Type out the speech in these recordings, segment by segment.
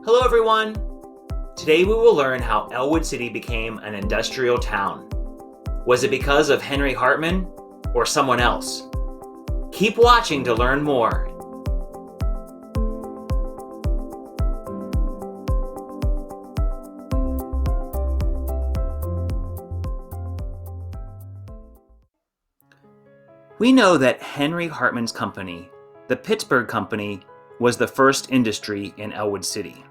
Hello everyone! Today we will learn how Ellwood City became an industrial town. Was it because of Henry Hartman or someone else? Keep watching to learn more. We know that Henry Hartman's company, the Pittsburgh Company, was the first industry in Ellwood City.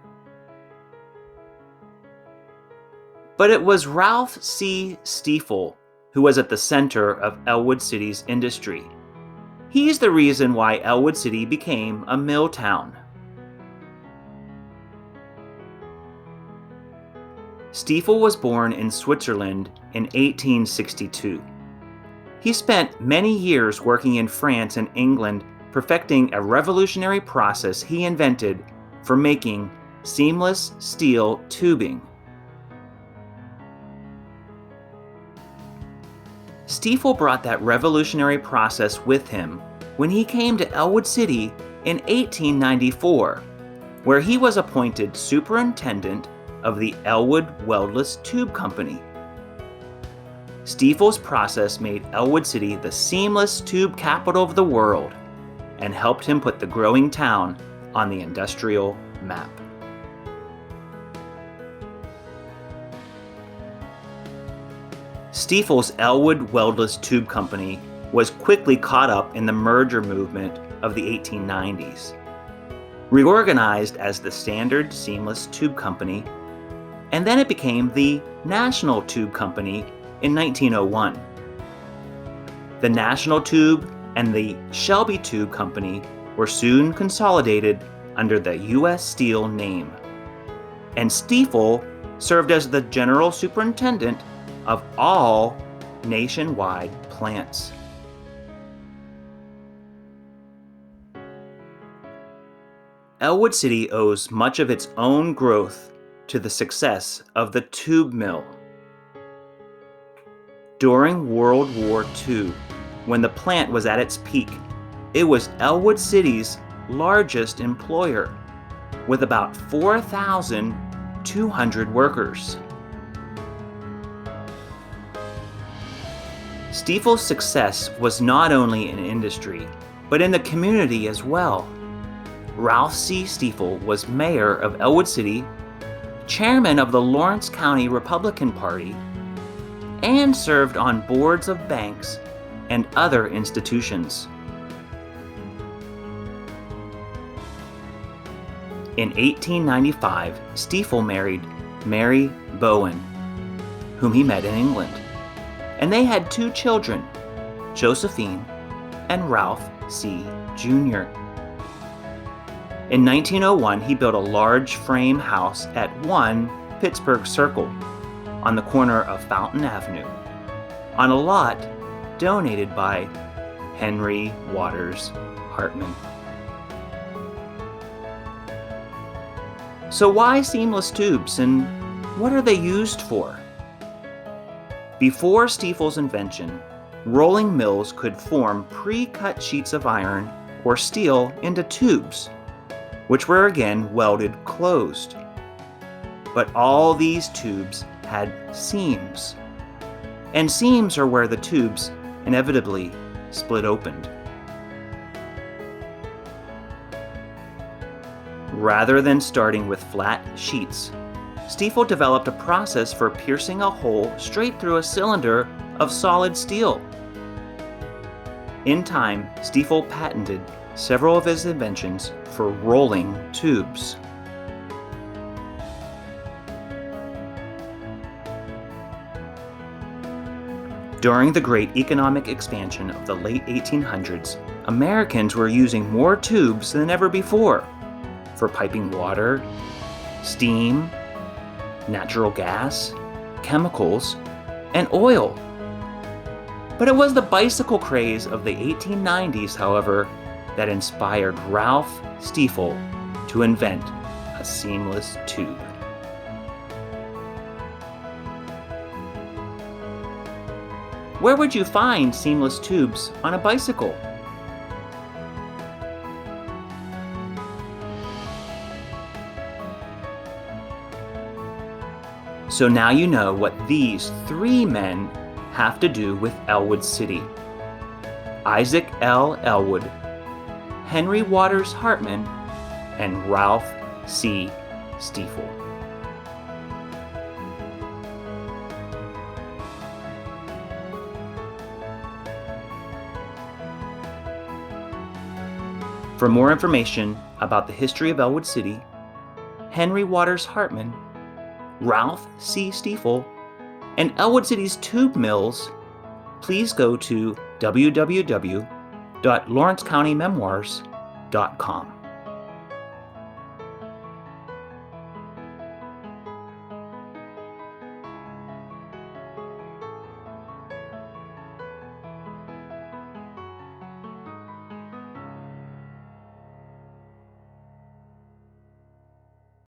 But it was Ralph C. Stiefel who was at the center of Ellwood City's industry. He's the reason why Ellwood City became a mill town. Stiefel was born in Switzerland in 1862. He spent many years working in France and England, perfecting a revolutionary process he invented for making seamless steel tubing. Stiefel brought that revolutionary process with him when he came to Ellwood City in 1894, where he was appointed superintendent of the Ellwood Weldless Tube Company. Stiefel's process made Ellwood City the seamless tube capital of the world and helped him put the growing town on the industrial map. Stiefel's Ellwood Weldless Tube Company was quickly caught up in the merger movement of the 1890s. Reorganized as the Standard Seamless Tube Company, and then it became the National Tube Company in 1901. The National Tube and the Shelby Tube Company were soon consolidated under the U.S. Steel name, and Stiefel served as the general superintendent of all nationwide plants. Ellwood City owes much of its own growth to the success of the tube mill. During World War II, when the plant was at its peak, it was Ellwood City's largest employer, with about 4,200 workers. Stiefel's success was not only in industry, but in the community as well. Ralph C. Stiefel was mayor of Ellwood City, chairman of the Lawrence County Republican Party, and served on boards of banks and other institutions. In 1895, Stiefel married Mary Bowen, whom he met in England, and they had 2 children, Josephine and Ralph C. Jr. In 1901, he built a large frame house at 1 Pittsburgh Circle on the corner of Fountain Avenue, on a lot donated by Henry Waters Hartman. So why seamless tubes, and what are they used for? Before Stiefel's invention, rolling mills could form pre-cut sheets of iron or steel into tubes, which were again welded closed. But all these tubes had seams, and seams are where the tubes inevitably split open. Rather than starting with flat sheets, Stiefel developed a process for piercing a hole straight through a cylinder of solid steel. In time, Stiefel patented several of his inventions for rolling tubes. During the great economic expansion of the late 1800s, Americans were using more tubes than ever before for piping water, steam, natural gas, chemicals, and oil. But it was the bicycle craze of the 1890s, however, that inspired Ralph Stiefel to invent a seamless tube. Where would you find seamless tubes on a bicycle? So now you know what these three men have to do with Ellwood City: Isaac L. Ellwood, Henry Waters Hartman, and Ralph C. Stiefel. For more information about the history of Ellwood City, Henry Waters Hartman, Ralph C. Stiefel, and Ellwood City's tube mills, please go to www.lawrencecountymemoirs.com.